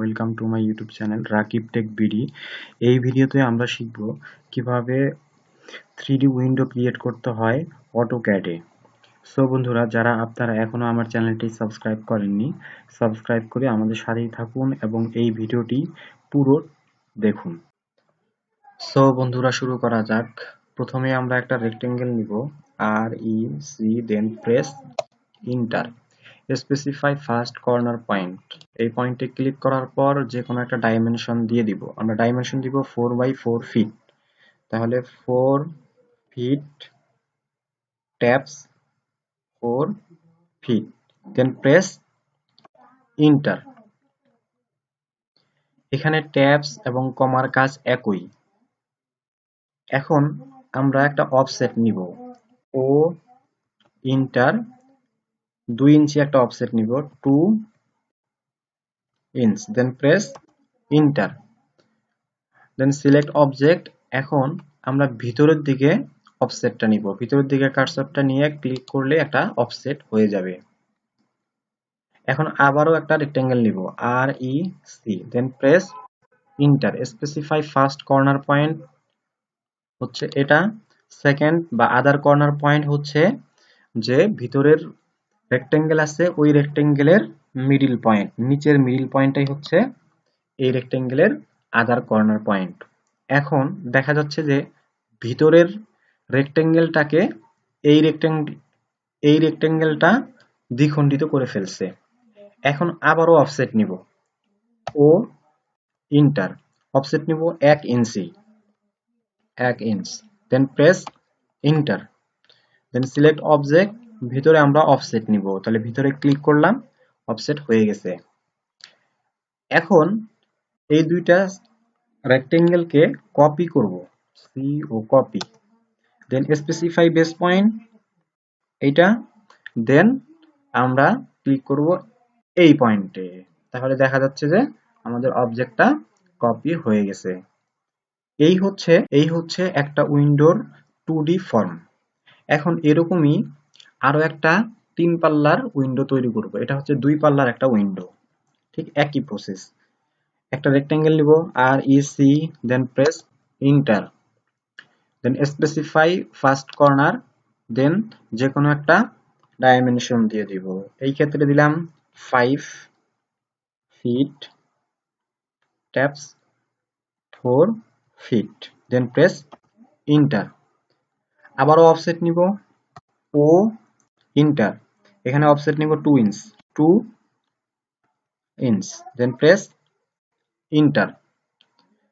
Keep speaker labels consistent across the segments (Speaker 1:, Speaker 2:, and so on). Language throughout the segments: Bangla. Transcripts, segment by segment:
Speaker 1: Welcome to my YouTube channel Rakib tech BD. এই ভিডিওতে আমরা শিখব কিভাবে 3D উইন্ডো ক্রিয়েট করতে হয় অটোক্যাডে। সো বন্ধুরা, যারা আপনারা এখনো আমার চ্যানেলটি সাবস্ক্রাইব করেননি, সাবস্ক্রাইব করে আমাদের সাথেই থাকুন এবং এই ভিডিওটি পুরো দেখুন। সো বন্ধুরা, শুরু করা যাক। প্রথমে আমরা একটা রেক্টেঙ্গেল নিব, REC, then press enter. Specify first corner point, এই পয়েন্টে ক্লিক করার পর যে কোনো একটা ডাইমেনশন দিয়ে দিব। আমরা ডাইমেনশন দিব 4x4 ফিট, তাহলে 4 feet tabs 4 feet, then press enter. এখানে ট্যাবস এবং কমার কাজ একই। এখন আমরা একটা অফসেট নিব, ও ইন্টার 2 ইঞ্চি একটা অফসেট নিব, 2 inch, then press enter, then select object. এখন আমরা ভিতরের দিকে অফসেটটা নিব, ভিতরের দিকে কার্সরটা নিয়ে ক্লিক করলে একটা অফসেট হয়ে যাবে। এখন আবারও একটা রেক্টেঙ্গেল নিব, REC, then press enter. Specify first corner point হচ্ছে এটা, সেকেন্ড বা আদার কর্নার পয়েন্ট হচ্ছে যে ভিতরের রেক্টেঙ্গেল আছে ওই রেক্টেঙ্গেলের মিডিল পয়েন্ট, নিচের মিডিল পয়েন্টটাই হচ্ছে এই রেক্টেঙ্গেলের আদার কর্নার পয়েন্ট। এখন দেখা যাচ্ছে যে ভিতরের রেক্টেঙ্গেলটাকে এই রেক্টেঙ্গেলটা দ্বিখণ্ডিত করে ফেলছে। এখন আবারও অফসেট নিব, ও ইন্টার, অফসেট নিব 1 inch, 1 inch, then press enter, then select object. ভিতরে আমরা অফসেট নিব, তাহলে ভিতরে ক্লিক করলাম, অফসেট হয়ে গেছে। এখন এই দুইটা রেক্টেঙ্গেলকে কপি করব, সি ও কপি, দেন স্পেসিফাই বেস পয়েন্ট এইটা, দেন আমরা ক্লিক করব এই পয়েন্টে। তাহলে দেখা যাচ্ছে যে আমাদের অবজেক্টটা কপি হয়ে গেছে। এই হচ্ছে একটা উইন্ডোর 2D ফর্ম। এখন এরকমই আরো একটা 3 পাল্লার উইন্ডো তৈরি করব। এটা হচ্ছে 2 পাল্লার একটা উইন্ডো, ঠিক একই প্রসেস। একটা রেক্টেঙ্গেল নিব, REC, then press enter, then specify first corner, দেন যে কোনো একটা ডাইমেনশন দিয়ে দিব। এই ক্ষেত্রে দিলাম 5 feet tabs 4 feet, then press enter. আবারও অফসেট নিব, ও ইন্টার, এখানে অফসেট নিব 2 inch, 2 inch, then press enter,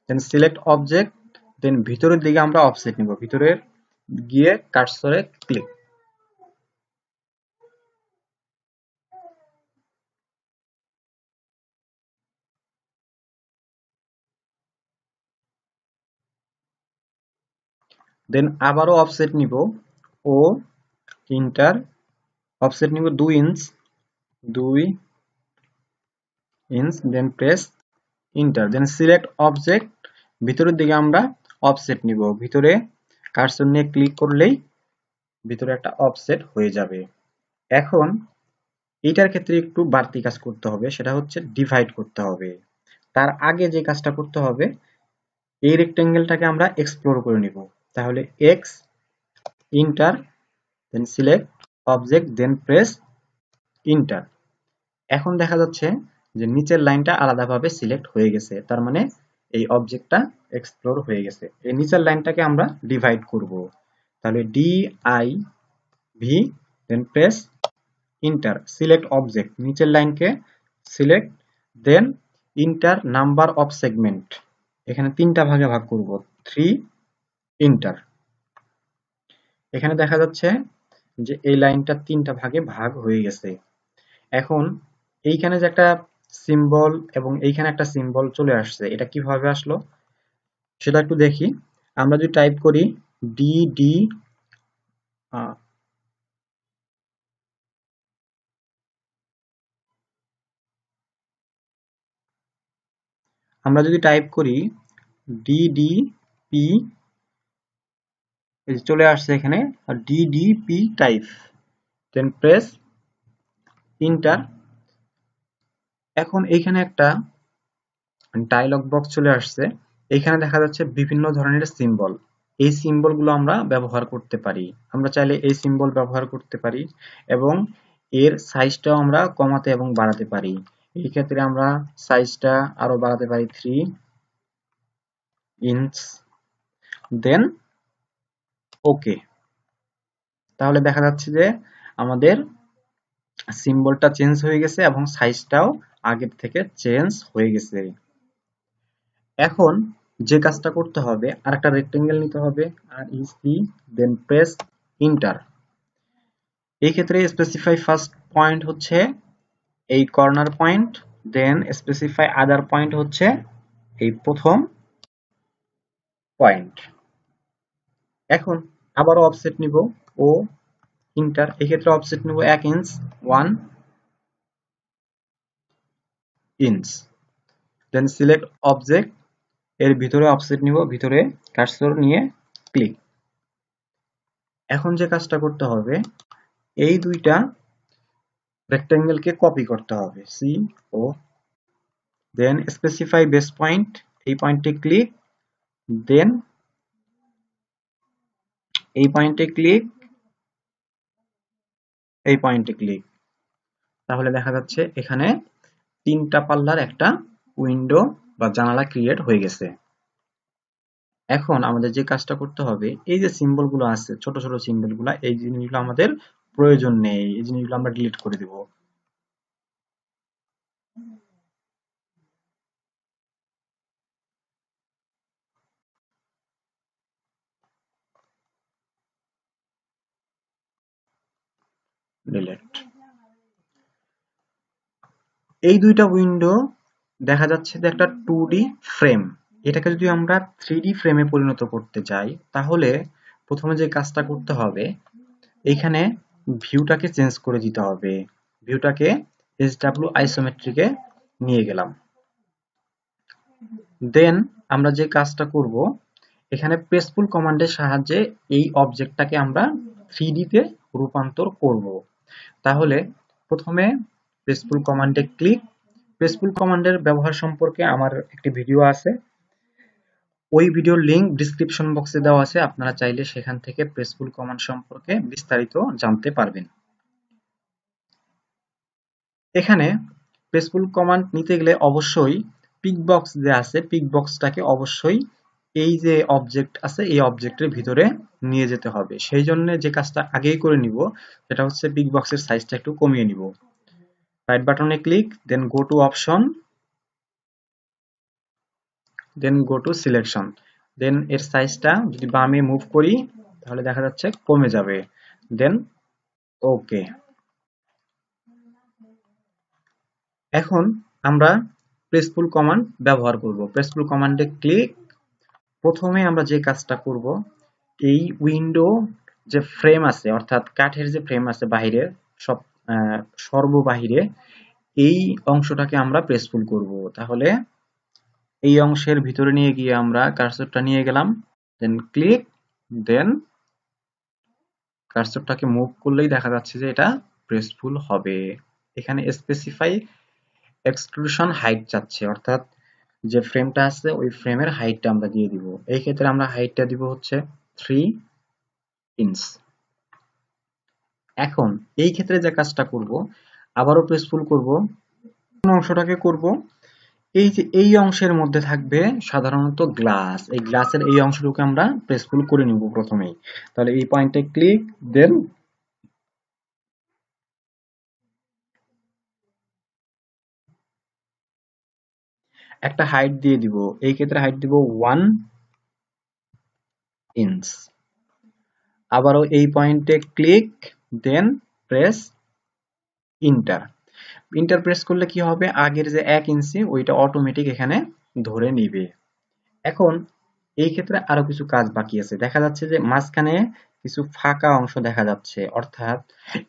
Speaker 1: then select object, then ভিতরের দিকে আমরা অফসেট নিব, ভিতরে গিয়ে কার্সরে ক্লিক, দেন আবারও অফসেট নিব, ও ইন্টার, অফসেট নিব 2 inch, 2 inch, then press enter, then select object. ভিতরের দিকে আমরা অফসেট নিব, ভিতরে কার্সর নিয়ে ক্লিক করলেই ভিতরে একটা অফসেট হয়ে যাবে। এখন এইটার ক্ষেত্রে একটু বাড়তি কাজ করতে হবে, সেটা হচ্ছে ডিভাইড করতে হবে। তার আগে যে কাজটা করতে হবে, এই রেক্টেঙ্গেলটাকে আমরা এক্সপ্লোর করে নিব। তাহলে X enter, then select object, then press enter. এখন দেখা যাচ্ছে যে নিচের লাইনটা আলাদাভাবে সিলেক্ট হয়ে গেছে, তার মানে এই অবজেক্টটা এক্সপ্লোর হয়ে গেছে। এই নিচের লাইনটাকে আমরা ডিভাইড করব, তাহলে DIV, then press enter, select object, নিচের লাইনকে select, then enter number of segment, এখানে 3টা ভাগে ভাগ করব, 3 ইন্টার। এখানে দেখা যাচ্ছে যে এই লাইনটা 3টা ভাগে ভাগ হয়ে গেছে। এখন এইখানে যে একটা সিম্বল এবং এইখানে একটা সিম্বল চলে আসছে, এটা কিভাবে আসলো সেটা একটু দেখি। আমরা যদি টাইপ করি DD, আমরা যদি টাইপ করি DDP, চলে আসছে এখানে DDP type, then press enter. এখন এইখানে একটা ডায়লগ বক্স চলে আসছে। এখানে দেখা যাচ্ছে বিভিন্ন ধরনের সিম্বল। এই সিম্বল গুলো আমরা ব্যবহার করতে পারি। আমরা চাইলে এই সিম্বল ব্যবহার করতে পারি এবং এর সাইজটাও আমরা কমাতে এবং বাড়াতে পারি। এই ক্ষেত্রে আমরা সাইজটা আরো বাড়াতে পারি 3 ইঞ্চ, দেন ওকে। তাহলে দেখা যাচ্ছে যে আমাদের সিম্বলটা চেঞ্জ হয়ে গেছে এবং সাইজটাও আগের থেকে চেঞ্জ হয়ে গেছে। এখন যে কাজটা করতে হবে, আর একটা রেক্টেঙ্গেল নিতে হবে, আর ইসি, দেন প্রেস ইন্টার। এই ক্ষেত্রে স্পেসিফাই ফার্স্ট পয়েন্ট হচ্ছে এই কর্নার পয়েন্ট, দেন স্পেসিফাই আদার পয়েন্ট হচ্ছে এই প্রথম পয়েন্ট। এখন আবারও অফসেট নিব ও ইন্টার। এক্ষেত্রে অফসেট নিব 1 inch, 1 inch, then select object, এর ভিতরে অফসেট নিব, ভিতরে কার্সর নিয়ে ক্লিক। এখন যে কাজটা করতে হবে, এই দুইটা রেক্টেঙ্গেলকে কপি করতে হবে, সি ও, দেন স্পেসিফাই বেস পয়েন্ট, এই পয়েন্টে ক্লিক, দেন এই পয়েন্টে ক্লিক, এই পয়েন্টে ক্লিক। তাহলে দেখা যাচ্ছে এখানে 3টা পাল্লার একটা উইন্ডো বা জানালা ক্রিয়েট হয়ে গেছে। এখন আমাদের যে কাজটা করতে হবে, এই যে সিম্বল গুলো আছে, ছোট ছোট সিম্বল গুলা, এই জিনিসগুলো আমাদের প্রয়োজন নেই, এই জিনিসগুলো আমরা ডিলিট করে দিব। ডিলিট। এই দুইটা উইন্ডো দেখা যাচ্ছে যে একটা 2D ফ্রেম। এটাকে যদি আমরা 3D ফ্রেমে পরিণত করতে চাই, তাহলে প্রথমে যে কাজটা করতে হবে, এইখানে ভিউটাকে চেঞ্জ করে দিতে হবে। ভিউটাকে SW আইসোমেট্রিকে নিয়ে গেলাম। দেন আমরা যে কাজটা করব, এখানে প্রেসফুল কমান্ডের সাহায্যে এই অবজেক্টটাকে আমরা 3D তে রূপান্তর করব। তাহলে প্রথমে প্রেসফুল কমান্ডে ক্লিক। প্রেসফুল কমান্ডের ব্যবহার সম্পর্কে আমার একটি ভিডিও আছে, ওই ভিডিওর লিংক ডিসক্রিপশন বক্সে দেওয়া আছে, আপনারা চাইলে সেখান থেকে প্রেসফুল কমান্ড সম্পর্কে বিস্তারিত জানতে পারবেন। এখানে প্রেসফুল কমান্ড নিতে গেলে অবশ্যই পিক বক্স যে আছে, পিক বক্সটাকে অবশ্যই এই যে অবজেক্ট আছে এই অবজেক্টের ভিতরে নিয়ে যেতে হবে। সেই জন্য যে কাজটা আগেই করে নিব, সেটা হচ্ছে পিক বক্সের সাইজটা একটু কমিয়ে নিব। রাইট বাটনে click, then go to option, then go to selection, then এর সাইজটা যদি বামে মুভ করি তাহলে দেখা যাচ্ছে কমে যাবে, দেন ওকে। এখন আমরা প্রেসফুল কমান্ড ব্যবহার করব। প্রেসফুল কমান্ডে ক্লিক। প্রথমে আমরা যে কাজটা করব, এই উইন্ডো যে ফ্রেম আছে, অর্থাৎ কাঠের যে ফ্রেম আছে বাহিরের, সব সর্ববাহিরে, এই অংশটাকে আমরা প্রেসফুল করব। তাহলে এই অংশের ভিতরে নিয়ে গিয়ে আমরা কার্সরটা নিয়ে গেলাম, দেন ক্লিক, দেন কার্সরটাকে মুভ করলেই দেখা যাচ্ছে যে এটা প্রেসফুল হবে। এখানে স্পেসিফাই এক্সট্রুশন হাইট চাচ্ছে, অর্থাৎ যে ফ্রেমটা আছে ওই ফ্রেমের হাইটটা আমরা দিয়ে দিব। এই ক্ষেত্রে আমরা হাইটটা দিব হচ্ছে 3 ইঞ্চ। এখন এই ক্ষেত্রে যে কাজটা করব, আবারও প্রেসফুল করব, কোন অংশটাকে করব, এই যে এই অংশের মধ্যে থাকবে সাধারণত গ্লাস, এই গ্লাসের এই অংশটুকু আমরা প্রেসফুল করে নিব প্রথমেই। তাহলে এই পয়েন্টে ক্লিক, দেন একটা হাইট দিয়ে দিব, এই ক্ষেত্রে হাইট দিব 1 ইঞ্চ। আবারও এই পয়েন্টে click, then press enter. Enter press করলে কি হবে, আগের যে 1 ইঞ্চি ওইটা অটোমেটিক এখানে ধরে নিবে। এখন এই ক্ষেত্রে আরো কিছু কাজ বাকি আছে। দেখা যাচ্ছে যে মাঝখানে কিছু ফাঁকা অংশ দেখা যাচ্ছে, অর্থাৎ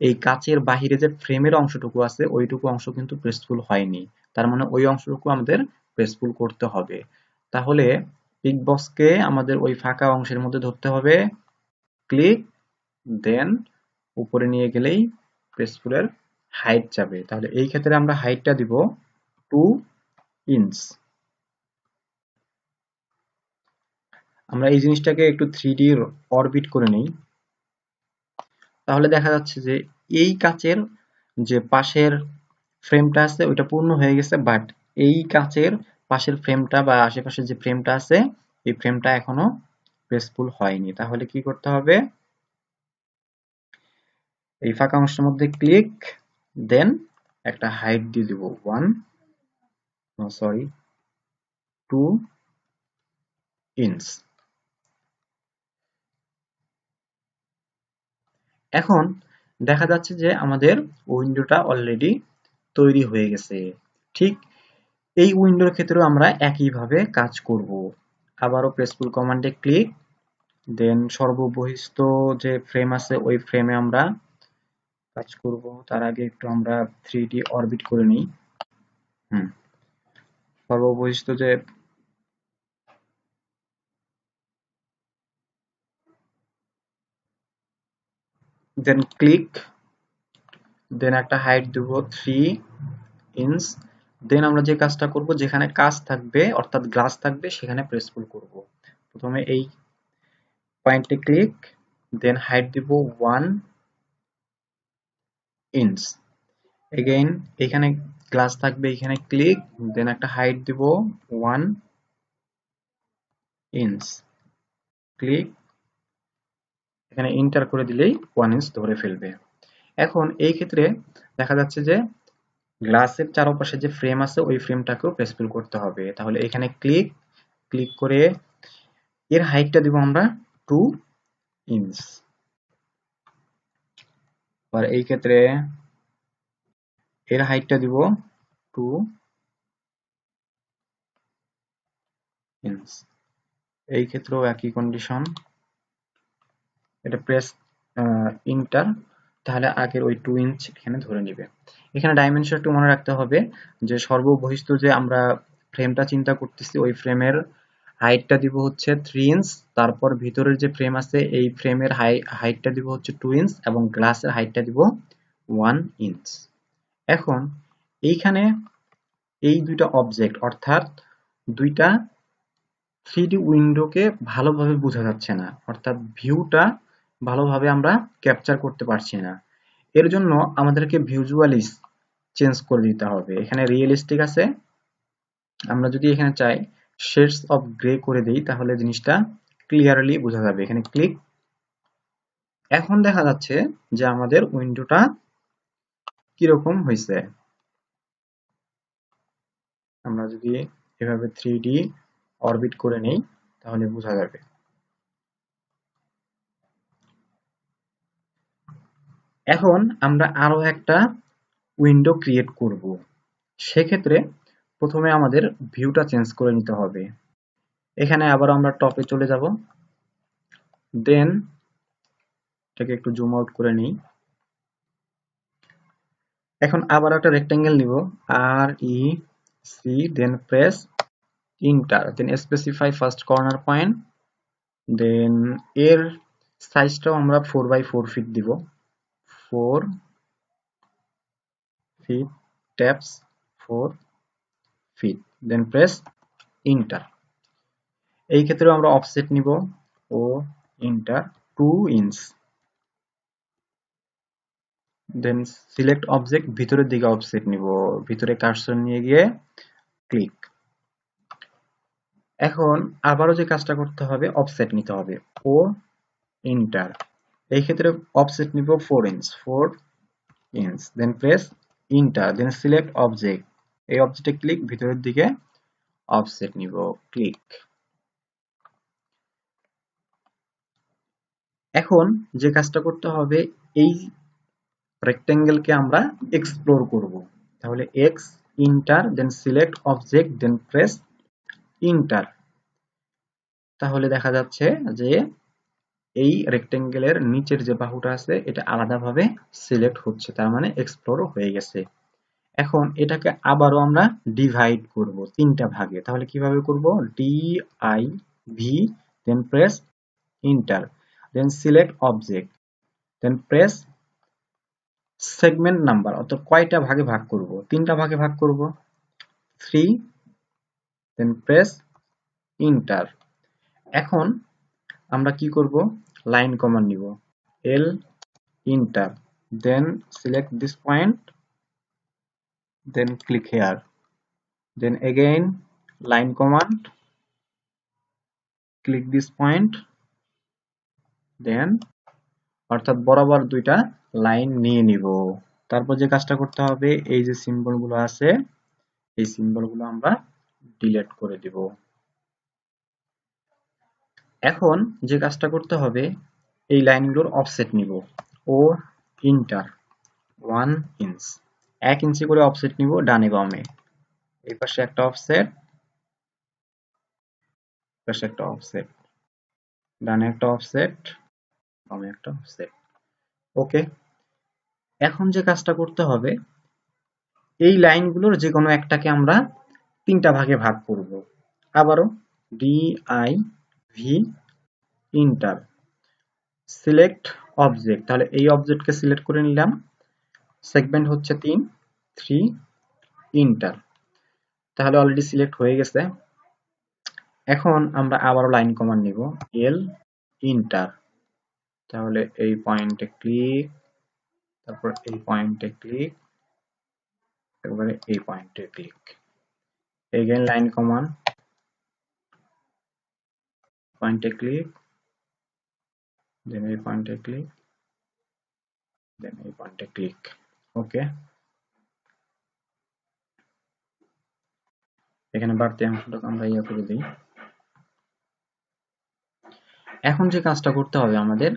Speaker 1: এই কাচের বাহিরে যে ফ্রেমের অংশটুকু আছে ওইটুকু অংশ কিন্তু প্রেসফুল হয়নি। তার মানে ওই অংশটুকু আমাদের প্রেসফুল করতে হবে। তাহলে পিক বক্সকে আমাদের ওই ফাঁকা অংশের মধ্যে ধরতে হবে, ক্লিক, দেন উপরে নিয়ে গেলেই প্রেসফুলের হাইট যাবে। তাহলে এই ক্ষেত্রে আমরা হাইটটা দিব 2 ইঞ্চ। আমরা এই জিনিসটাকে একটু 3D অরবিট করে নেই, তাহলে দেখা যাচ্ছে যে এই কাচের যে পাশের ফ্রেমটা আছে ওইটা পূর্ণ হয়ে গেছে, বাট এই কাচের পাশের ফ্রেমটা বা আশেপাশে যে ফ্রেমটা আছে এই ফ্রেমটা এখনো প্রেসফুল হয়নি। তাহলে কি করতে হবে, এই ফাঁকা অংশের মধ্যে ক্লিক, দেন একটা হাইট দিয়ে দিব 2 ইঞ্চ। এখন দেখা যাচ্ছে যে আমাদের উইন্ডোটা অলরেডি তৈরি হয়ে গেছে। ঠিক এই উইন্ডোর ক্ষেত্রেও আমরা একইভাবে কাজ করব। আবারও প্রেসফুল কমান্ডে ক্লিক, দেন সর্ববহিস্থ যে ফ্রেম আছে ওই ফ্রেমে আমরা কাজ করব। তার আগে একটু আমরা 3D অরবিট করে নিই। সর্ববহিস্থ যে দেন ক্লিক, দেন একটা হাইট দেব 3 ইঞ্চ। দেন আমরা যে কাজটা করব, যেখানে কাজ থাকবে অর্থাৎ গ্লাস থাকবে সেখানে প্রেসফুল করব। প্রথমে এই পয়েন্টে ক্লিক, দেন হাইট দিব 1 ইঞ্চ। এগেইন এখানে গ্লাস থাকবে, এখানে ক্লিক, দেন একটা হাইট দিব 1 ইঞ্চ। ক্লিক, এখানে এন্টার করে দিলেই 1 ইঞ্চ ধরে ফেলবে। এখন এই ক্ষেত্রে দেখা যাচ্ছে যে গ্লাসের চারপাশে যে ফ্রেম আছে ওই ফ্রেমটাকেও প্রেসফুল করতে হবে। তাহলে এখানে ক্লিক, ক্লিক করে এর হাইটটা দিব আমরা 2 ইঞ্চ। আর এই ক্ষেত্রে এর হাইটটা দিব 2 ইঞ্চ। এই ক্ষেত্রেও একই কন্ডিশন, এটা প্রেস ইন্টার, তাহলে আগের ওই 2 ইঞ্চ এখানে ধরে নিবে। এখানে ডাইমেনশন একটু মনে রাখতে হবে যে সর্ববহিস্থ যে আমরা ফ্রেমটা চিন্তা করতেছি ওই ফ্রেমের হাইটটা দিব হচ্ছে 3 ইঞ্চ, তারপর ভিতরের যে ফ্রেম আছে এই ফ্রেমের হাইটটা দিব হচ্ছে 2 ইঞ্চ এবং গ্লাসের হাইটটা দিব 1 ইঞ্চ। এখন এইখানে এই দুইটা অবজেক্ট অর্থাৎ দুইটা 3D উইন্ডোকে ভালোভাবে বোঝা যাচ্ছে না, অর্থাৎ ভিউটা ভালোভাবে আমরা ক্যাপচার করতে পারছি না। এর জন্য আমাদেরকে ভিজুয়ালিস চেঞ্জ করে দিতে হবে। এখানে রিয়েলিস্টিক আছে, আমরা যদি এখানে চাই শেডস অফ গ্রে করে দেই তাহলে জিনিসটা ক্লিয়ারলি বোঝা যাবে। এখানে ক্লিক, এখন দেখা যাচ্ছে যে আমাদের উইন্ডোটা কিরকম হয়েছে। আমরা যদি এভাবে 3D অরবিট করে নেই তাহলে বোঝা যাবে। এখন আমরা আরো একটা উইন্ডো ক্রিয়েট করব। সেক্ষেত্রে প্রথমে আমাদের ভিউটা চেঞ্জ করে নিতে হবে। এখানে আবার আমরা টপে চলে যাব, দেন এটাকে একটু জুম আউট করে নিই। এখন আবার একটা রেক্টেঙ্গেল নিব, আর E C, then press enter, then specify first corner point, then এর সাইজটাও আমরা 4x4 ফিট দিব, 4 feet tabs 4 feet, then press enter. এই ক্ষেত্রে আমরা অফসেট নিব ও enter 2 inch, then select object, ভিতরের দিকে অফসেট নিব, ভিতরে কার্সর নিয়ে গিয়ে ক্লিক। এখন আবারও যে কাজটা করতে হবে অফসেট নিতে হবে ও ইন্টার। এই ক্ষেত্রে অফসেট নিব 4 inch, 4 inch, then press enter, then select object, এই অবজেক্টে ক্লিক, ভিতরের দিকে অফসেট নিব, ক্লিক। এখন যে কাজটা করতে হবে এই রেক্টেঙ্গেলকে আমরা এক্সপ্লোর করব। তাহলে X enter, then select object, then press enter. তাহলে দেখা যাচ্ছে যে এই রেক্টেঙ্গেলের নিচের যে বাহুটা আছে এটা আলাদাভাবে সিলেক্ট হচ্ছে, তার মানে এক্সপ্লোর হয়ে গেছে। এখন এটাকে আবারও আমরা ডিভাইড করব 3টা ভাগে। তাহলে কিভাবে করব, D I V, then press enter, then select object, then press segment number, অর্থাৎ কয়টা ভাগে ভাগ করব, 3টা ভাগে ভাগ করব, 3, দেন প্রেস ইন্টার। এখন আমরা কি করব, লাইন কমান্ড নিব, L enter, then select this point, then click here, then again line command, click this point, then অর্থাৎ বরাবর দুইটা লাইন নিয়ে নিব। তারপর যে কাজটা করতে হবে, এই যে সিম্বল গুলো আছে এই সিম্বল গুলো আমরা ডিলিট করে দিব। এখন যে কাজটা করতে হবে, এই লাইনগুলোর অফসেট নিব, ও ইন্টার 1 ইঞ্চ, 1 ইঞ্চি করে অফসেট নিব ডানে বামে, এই পাশে একটা অফসেট, পাশে একটা অফসেট, ডানে একটা অফসেট, বামে একটা অফসেট। ওকে, এখন যে কাজটা করতে হবে, এই লাইনগুলোর যে কোনো একটাকে আমরা তিনটা ভাগে ভাগ করব। আবারও DIV ইন্টার, সিলেক্ট অবজেক্ট, তাহলে এই অবজেক্টকে সিলেক্ট করে নিলাম, সেগমেন্ট হচ্ছে 3 ইন্টার, তাহলে অলরেডি সিলেক্ট হয়ে গেছে। এখন আমরা আবারও লাইন কমান্ড নিব, L ইন্টার, তাহলে এই পয়েন্টে ক্লিক, তারপর এই পয়েন্টে ক্লিক, এবারে এই পয়েন্টে ক্লিক, এগেইন লাইন কমান্ড, পয়েন্টে ক্লিক, দেন এই পয়েন্টে ক্লিক, দেন এই পয়েন্টে ক্লিক। ওকে, এখানে বাড়তি অংশটা আমরা ইয়ে করে দিই। এখন যে কাজটা করতে হবে আমাদের,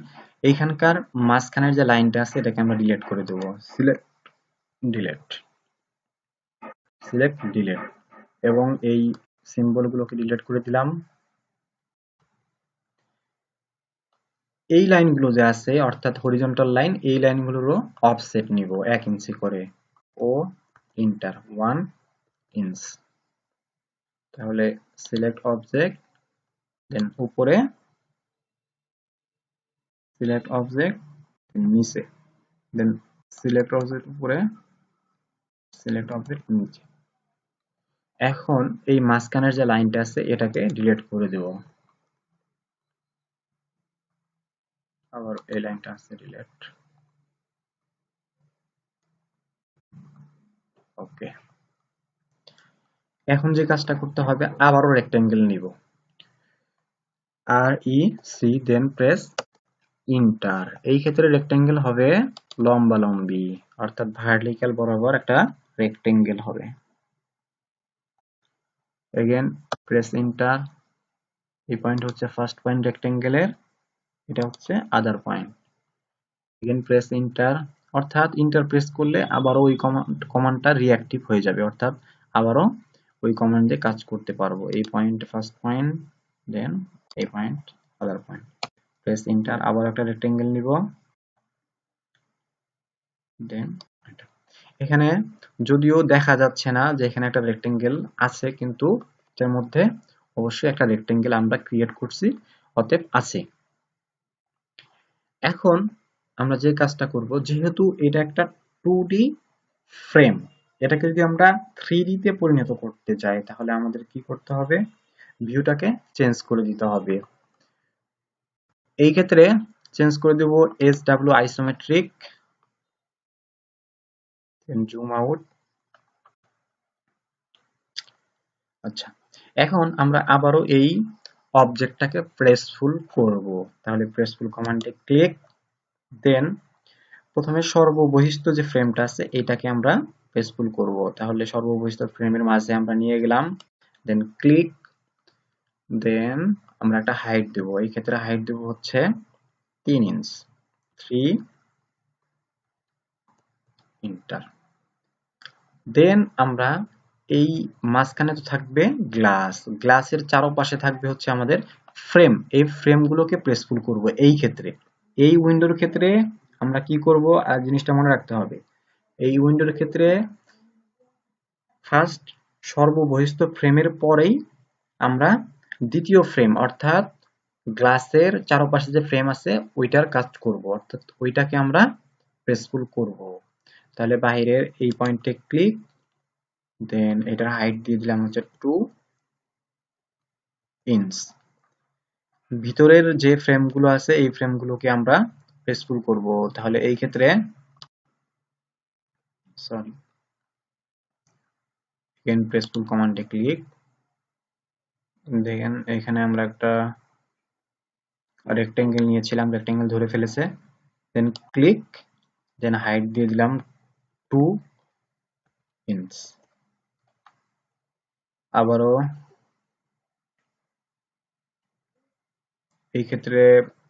Speaker 1: এইখানকার মাঝখানের যে লাইনটা আছে এটাকে আমরা ডিলিট করে দেব, সিলেক্ট ডিলিট, সিলেক্ট ডিলিট, এবং এই সিম্বল গুলোকে ডিলিট করে দিলাম। এই লাইনগুলো যে আছে অর্থাৎ হরিজন্টাল লাইন, এই লাইনগুলোরও অফসেট নিব 1 ইঞ্চি করে, ও ইন্টার 1 ইঞ্চ, তাহলে সিলেক্ট অবজেক্ট, দেন উপরে সিলেক্ট অবজেক্ট, নিচে, দেন সিলেক্ট অবজেক্ট উপরে, সিলেক্ট অবজেক্ট নিচে। এখন এই মাঝখানের যে লাইনটা আছে এটাকে ডিলিট করে দেব, আবার এই লাইনটা আছে ডিলিট। ওকে, এখন যে কাজটা করতে হবে, আবারও রেক্টেঙ্গেল নিব, REC, দেন প্রেস ইন্টার, এই ক্ষেত্রে রেক্টেঙ্গেল হবে লম্বালম্বি, অর্থাৎ ভার্টিক্যাল বরাবর একটা রেক্টেঙ্গেল হবে। এগেন প্রেস ইন্টার, এই পয়েন্ট হচ্ছে ফার্স্ট পয়েন্ট রেক্টেঙ্গেলের, এটা হচ্ছে আদার পয়েন্ট। এগেন প্রেস ইন্টার, অর্থাৎ ইন্টার প্রেস করলে আবারও ওই কমান্ডটা রিঅ্যাক্টিভ হয়ে যাবে, অর্থাৎ আবারও ওই কমান্ডে কাজ করতে পারবো। এই পয়েন্ট ফার্স্ট পয়েন্ট, দেন এই পয়েন্ট আদার পয়েন্ট, প্রেস ইন্টার, আবার একটা রেক্টেঙ্গেল নিব, দেন এখানে যদিও দেখা যাচ্ছে না যে এখানে একটা রেক্টেঙ্গেল আছে, কিন্তু এর মধ্যে অবশ্যই একটা রেক্টেঙ্গেল আমরা ক্রিয়েট করছি, অতএব আছে। এখন আমরা যে কাজটা করব, যেহেতু এটা একটা 2D ফ্রেম, এটাকে যদি আমরা 3D তে পরিণত করতে চাই তাহলে আমাদের কি করতে হবে, ভিউটাকে চেঞ্জ করে দিতে হবে। এই ক্ষেত্রে চেঞ্জ করে দেব SW আইসোমেট্রিক, জুম আউট। আচ্ছা, এখন আমরা আবারও এই অবজেক্টটাকে প্রেসফুল করব, তাহলে প্রেসফুল কমান্ডে ক্লিক, দেন প্রথমে সর্ববহিস্থ যে ফ্রেমটা আছে এটাকে আমরা প্রেসফুল করব, তাহলে সর্ববহিস্থ ফ্রেমের মাঝে আমরা নিয়ে গেলাম, দেন ক্লিক, দেন আমরা একটা হাইট দেব, এই ক্ষেত্রে হাইট দেব হচ্ছে 3 ইঞ্চ, 3 ইন্টার, দেন আমরা এই মাঝখানে তো থাকবে গ্লাস, গ্লাসের চারপাশে থাকবে হচ্ছে আমাদের ফ্রেম, এই ফ্রেমগুলোকে প্রেসফুল করব। এই ক্ষেত্রে এই উইন্ডোর ক্ষেত্রে আমরা কি করব, আর জিনিসটা মনে রাখতে হবে, এই উইন্ডোর ক্ষেত্রে ফার্স্ট সর্ববহিস্থ ফ্রেমের পরেই আমরা দ্বিতীয় ফ্রেম অর্থাৎ গ্লাসের চারপাশে যে ফ্রেম আছে ওইটার কাজ করব, অর্থাৎ ওইটাকে আমরা প্রেসফুল করব। তাহলে বাইরের এই পয়েন্টে ক্লিক, দেন এটার হাইট দিয়ে দিলাম হচ্ছে 2 ইঞ্চ, ভিতরের যে ফ্রেমগুলো আছে এই ফ্রেমগুলোকে আমরা প্রেসফুল করব। তাহলে এই ক্ষেত্রে সরি এগেন প্রেসফুল কমান্ডে ক্লিক, দেখেন এখানে আমরা একটা রেক্টেঙ্গেল নিয়েছিলাম, রেক্টেঙ্গেল ধরে ফেলেছে। দেন ক্লিক, দেন হাইট দিয়ে দিলাম 2 ইঞ্চ। আবারও এই ক্ষেত্রে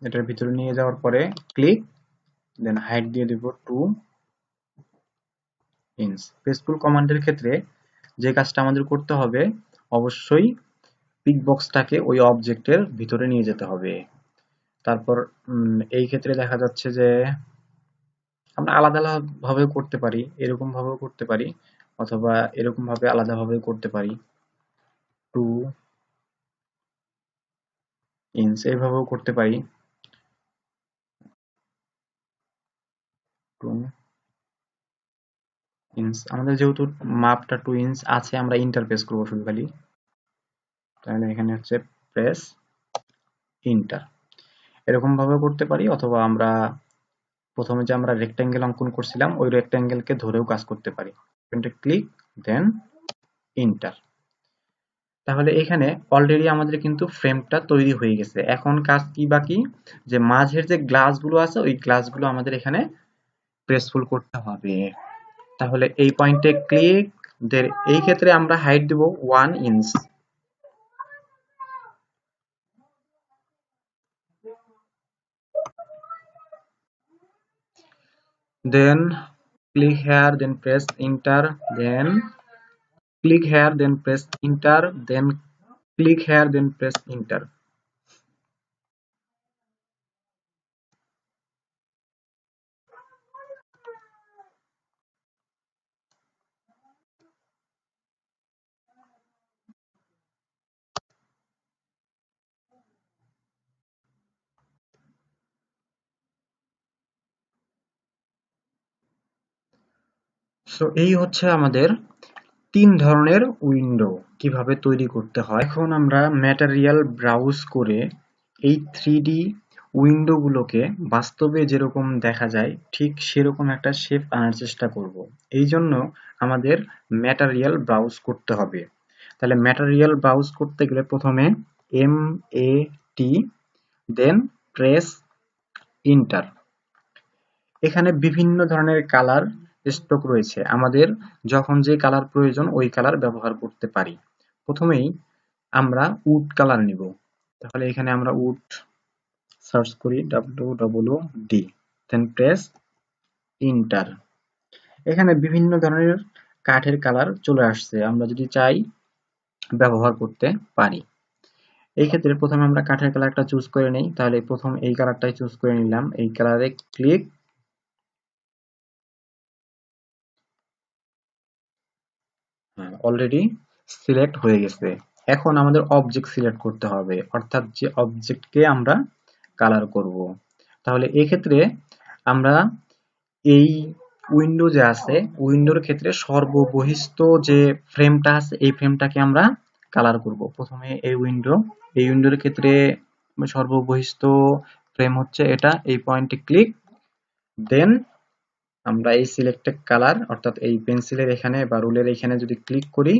Speaker 1: এটার ভিতরে নিয়ে যাওয়ার পরে ক্লিক, দেন হাইট দিয়ে দেব 2 ইঞ্চ। প্রেসফুল কমান্ডের ক্ষেত্রে যে কাজটা আমাদের করতে হবে, অবশ্যই পিক বক্সটাকে ওই অবজেক্টের ভিতরে নিয়ে যেতে হবে। তারপর এই ক্ষেত্রে দেখা যাচ্ছে যে আমরা আলাদা আলাদা ভাবেও করতে পারি, এরকম ভাবেও করতে পারি, অথবা এরকম ভাবে আলাদা ভাবেও করতে পারি। 2 ইঞ্চ এইভাবেও করতে পারি। 2 ইঞ্চ আমাদের যেহেতু মাপটা 2 ইঞ্চ আছে, আমরা ইন্টার প্রেস করবো শুধু খালি। তাহলে এখানে হচ্ছে প্রেস ইন্টার, এরকম ভাবে করতে পারি। অথবা আমরা প্রথমে যে আমরা রেক্টেঙ্গেল অঙ্কন করছিলাম ওই রেক্টেঙ্গেলকে ধরেও কাজ করতে পারি। ক্লিক, দেন ইন্টার। তাহলে এখানে অলরেডি আমাদের কিন্তু ফ্রেমটা তৈরি হয়ে গেছে। এখন কাজ কি বাকি, যে মাঝের যে গ্লাসগুলো আছে ওই গ্লাসগুলো আমাদের এখানে প্রেসফুল করতে হবে। তাহলে এই পয়েন্টে ক্লিক, দেন এই ক্ষেত্রে আমরা হাইট দেব 1 inch. Then click here, then press enter, then click here, then press enter, then click here, then press enter. So এই হচ্ছে আমাদের 3 ধরনের উইন্ডো কিভাবে তৈরি করতে হয়। এখন আমরা ম্যাটেরিয়াল ব্রাউজ করে এই 3D উইন্ডোগুলোকে বাস্তবে যেরকম দেখা যায় ঠিক সেরকম একটা শেপ আনার চেষ্টা করব। এই জন্য আমাদের ম্যাটেরিয়াল ব্রাউজ করতে হবে। তাহলে ম্যাটেরিয়াল ব্রাউজ করতে গেলে প্রথমে MAT, দেন প্রেস ইন্টার। এখানে বিভিন্ন ধরনের কালার স্টক রয়েছে, আমাদের যখন যে কালার প্রয়োজন ওই কালার ব্যবহার করতে পারি। প্রথমেই আমরা উড কালার নিব। তাহলে এখানে আমরা উড সার্চ করি WWD, দেন প্রেস ইন্টার। এখানে বিভিন্ন ধরনের কাঠের কালার চলে আসছে, আমরা যদি চাই ব্যবহার করতে পারি। এই ক্ষেত্রে প্রথমে আমরা কাঠের কালারটা চুজ করে নেই। তাহলে প্রথম এই কালারটাই চুজ করে নিলাম, এই কালারে ক্লিক, অলরেডি সিলেক্ট হয়ে গেছে। এখন আমাদের অবজেক্ট সিলেক্ট করতে হবে, অর্থাৎ যে অবজেক্টকে আমরা কালার করব। তাহলে এই ক্ষেত্রে আমরা এই উইন্ডো যে আছে উইন্ডোর ক্ষেত্রে সর্ববহিস্থ যে ফ্রেমটা আছে এই ফ্রেমটাকে আমরা কালার করব। প্রথমে এই উইন্ডোর ক্ষেত্রে সর্ববহিস্থ ফ্রেম হচ্ছে এটা, এই পয়েন্টে ক্লিক, দেন আমরা এই সিলেক্টেড কালার অর্থাৎ এই পেন্সিলের এখানে বা রুলের এখানে যদি ক্লিক করি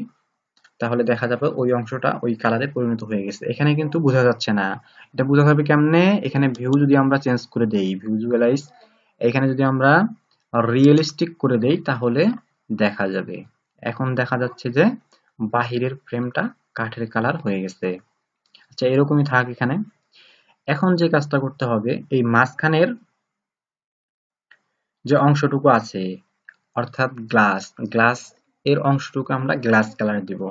Speaker 1: তাহলে দেখা যাবে ওই অংশটা ওই কালারে পরিণত হয়ে গেছে। এখানে কিন্তু বোঝা যাচ্ছে না, এটা বোঝা যাবে কেমনে, এখানে ভিউ যদি আমরা চেঞ্জ করে দেই, ভিজুয়ালাইজ, এখানে যদি আমরা রিয়েলিস্টিক করে দেই তাহলে দেখা যাবে। এখন দেখা যাচ্ছে যে বাহিরের ফ্রেমটা কাঠের কালার হয়ে গেছে। আচ্ছা এরকমই থাক এখানে। এখন যে কাজটা করতে হবে, এই মাঝখানের যে অংশটুকু আছে অর্থাৎ গ্লাস এর অংশটুকু আমরা গ্লাস কালার দিব।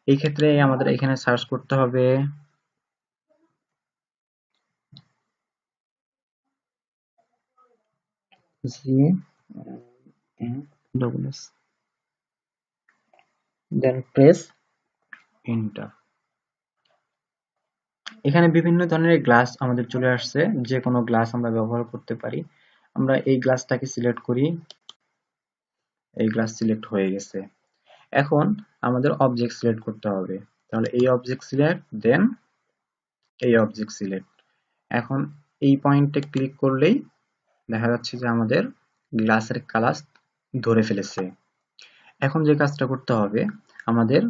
Speaker 1: এই ক্ষেত্রে আমাদের এখানে সার্চ করতে হবে GS, দেন প্রেস এন্টার। এখানে বিভিন্ন ধরনের গ্লাস আমাদের চলে আসছে, যে কোনো গ্লাস আমরা ব্যবহার করতে পারি। আমরা এই গ্লাসটাকে সিলেক্ট করি, এই গ্লাস সিলেক্ট হয়ে গেছে। এখন আমাদের অবজেক্ট সিলেক্ট করতে হবে। তাহলে এই অবজেক্ট সিলেক্ট, দেন এই অবজেক্ট সিলেক্ট। এখন এই পয়েন্টে ক্লিক করলেই দেখা যাচ্ছে যে আমাদের গ্লাসের কালার ধরে ফেলেছে। এখন যে কাজটা করতে হবে, আমাদের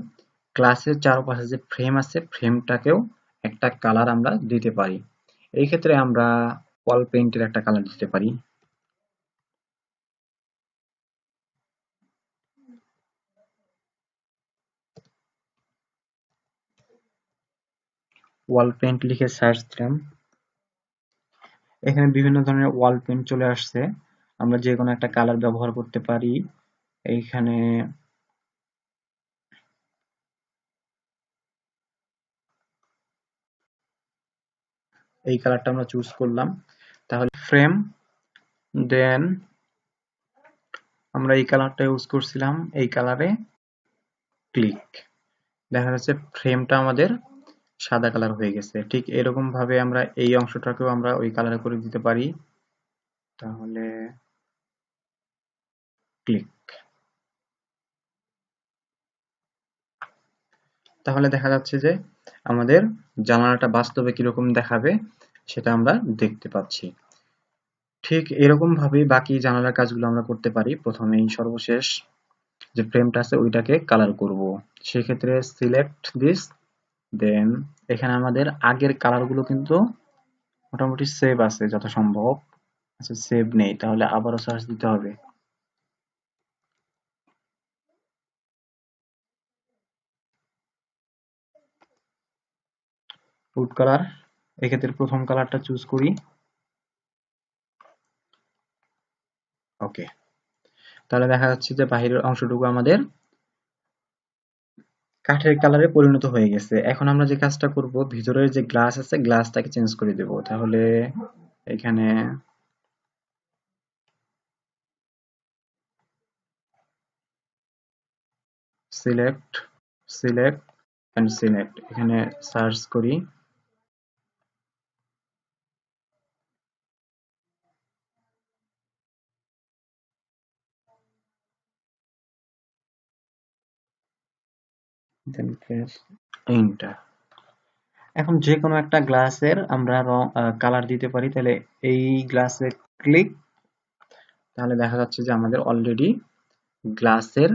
Speaker 1: ক্লাসের চারপাশে যে ফ্রেম আছে ফ্রেমটাকেও একটা কালার আমরা দিতে পারি। এই ক্ষেত্রে আমরা ওয়াল পেইন্টের একটা কালার দিতে পারি। ওয়াল পেইন্ট লিখে সার্চ দিলাম, এখানে বিভিন্ন ধরনের ওয়াল পেইন্ট চলে আসছে। আমরা যে কোনো একটা কালার ব্যবহার করতে পারি। এইখানে এই কালারটা আমরা চুজ করলাম। তাহলে ফ্রেম, দেন আমরা এই কালারটা ইউজ করছিলাম, এই কালারে ক্লিক, দেখা যাচ্ছে ফ্রেমটা আমাদের সাদা কালার হয়ে গেছে। ঠিক এরকম ভাবে আমরা এই অংশটাকেও আমরা ওই কালারে করে দিতে পারি। তাহলে ক্লিক, তাহলে দেখা যাচ্ছে যে আমাদের জানালাটা বাস্তবে কিরকম দেখাবে সেটা আমরা দেখতে পাচ্ছি। ঠিক এরকম ভাবে বাকি জানালার কাজগুলো আমরা করতে পারি। প্রথমেই সর্বশেষ যে ফ্রেমটা আছে ওইটাকে কালার করব। সেক্ষেত্রে সিলেক্ট দিস, দেন এখানে আমাদের আগের কালারগুলো কিন্তু মোটামুটি সেভ আছে যত সম্ভব। আচ্ছা, সেভ নেই, তাহলে আবারও সার্চ দিতে হবে। ফুড কালার, এক্ষেত্রে প্রথম কালারটা চুজ করি। ওকে, তাহলে দেখা যাচ্ছে যে বাহিরের অংশটুকু আমাদের কাঠের কালারে পরিণত হয়ে গেছে। এখন আমরা যে কাজটা করব, ভিতরের যে গ্লাস আছে গ্লাসটাকে চেঞ্জ করে দেব। তাহলে এখানে সিলেক্ট, সিলেক্ট এন্ড সিলেক্ট, এখানে সার্চ করি। Then press enter. এখন যে কোনো একটা গ্লাসের আমরা কালার দিতে পারি। তাহলে এই গ্লাসে ক্লিক, তাহলে দেখা যাচ্ছে যে আমাদের অলরেডি গ্লাসের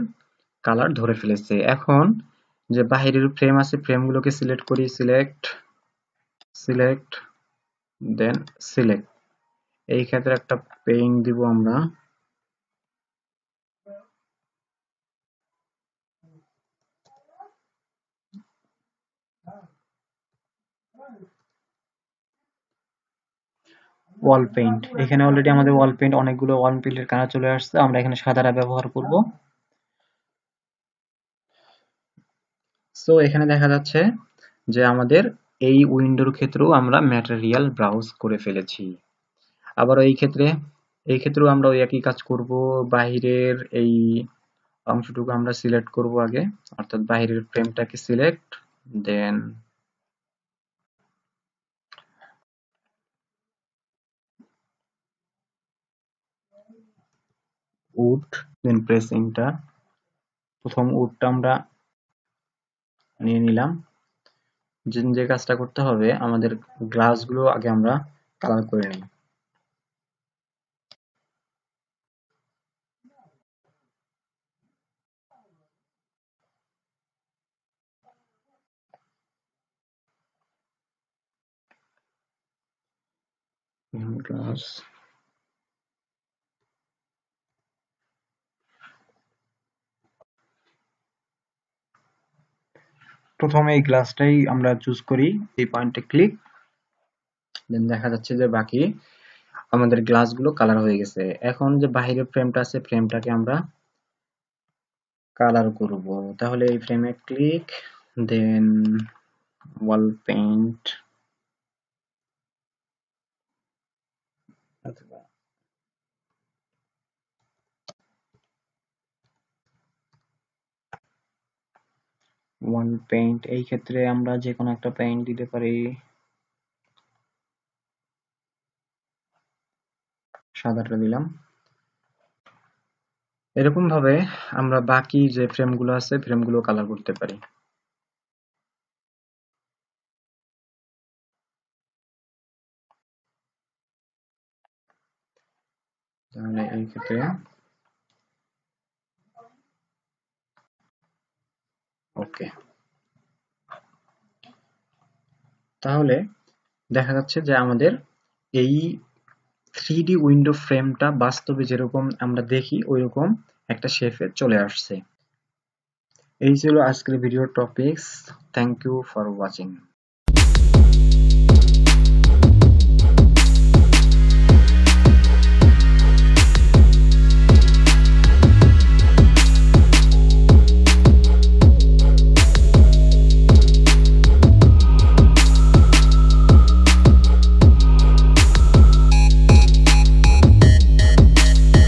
Speaker 1: কালার ধরে ফেলেছে। এখন যে বাহিরের ফ্রেম আছে ফ্রেমগুলোকে সিলেক্ট করি, সিলেক্ট, সিলেক্ট, দেন সিলেক্ট। এই ক্ষেত্রে একটা পেইন্ট দিব আমরা। ওয়াল পেইন্ট, এখানে অলরেডি আমাদের ওয়াল পেইন্ট অনেকগুলো ওয়াল পেইন্টের কালার চলে আসছে। আমরা এখানে সাদাটা ব্যবহার করব। সো এখানে দেখা যাচ্ছে যে আমাদের এই উইন্ডোর ক্ষেত্রেও আমরা ম্যাটেরিয়াল ব্রাউজ করে ফেলেছি। আবার এই ক্ষেত্রেও আমরা ওই একই কাজ করব। বাহিরের এই অংশটুকু আমরা সিলেক্ট করব আগে, অর্থাৎ বাহিরের ফ্রেমটাকে select, then wood, then press enter. প্রথম উডটা আমরা নিয়ে নিলাম। যে কাজটা করতে হবে, আমাদের গ্লাসগুলো আগে আমরা কালার করে নিই। গ্লাস, প্রথমে এই গ্লাসটাই আমরা চুজ করি, এই পয়েন্টে ক্লিক, দেন দেখা যাচ্ছে যে বাকি আমাদের গ্লাসগুলো কালার হয়ে গেছে। এখন যে বাহিরের ফ্রেমটা আছে ফ্রেমটাকে আমরা কালার করব। তাহলে এই ফ্রেমে ক্লিক, দেন ওয়াল পেইন্ট, অথবা ওয়াল পেইন্ট, এই ক্ষেত্রে আমরা যে কোনো একটা পেইন্ট দিতে পারি। সাদাটা দিলাম। এরকম ভাবে আমরা বাকি যে ফ্রেমগুলো আছে ফ্রেমগুলো কালার করতে পারি। তাহলে এই ক্ষেত্রে ওকে। তাহলে দেখা যাচ্ছে যে আমাদের এই 3D উইন্ডো ফ্রেমটা বাস্তবে যেরকম আমরা দেখি ওইরকম একটা শেপে চলে আসছে। এই ছিল আজকের ভিডিওর topics. Thank you for watching.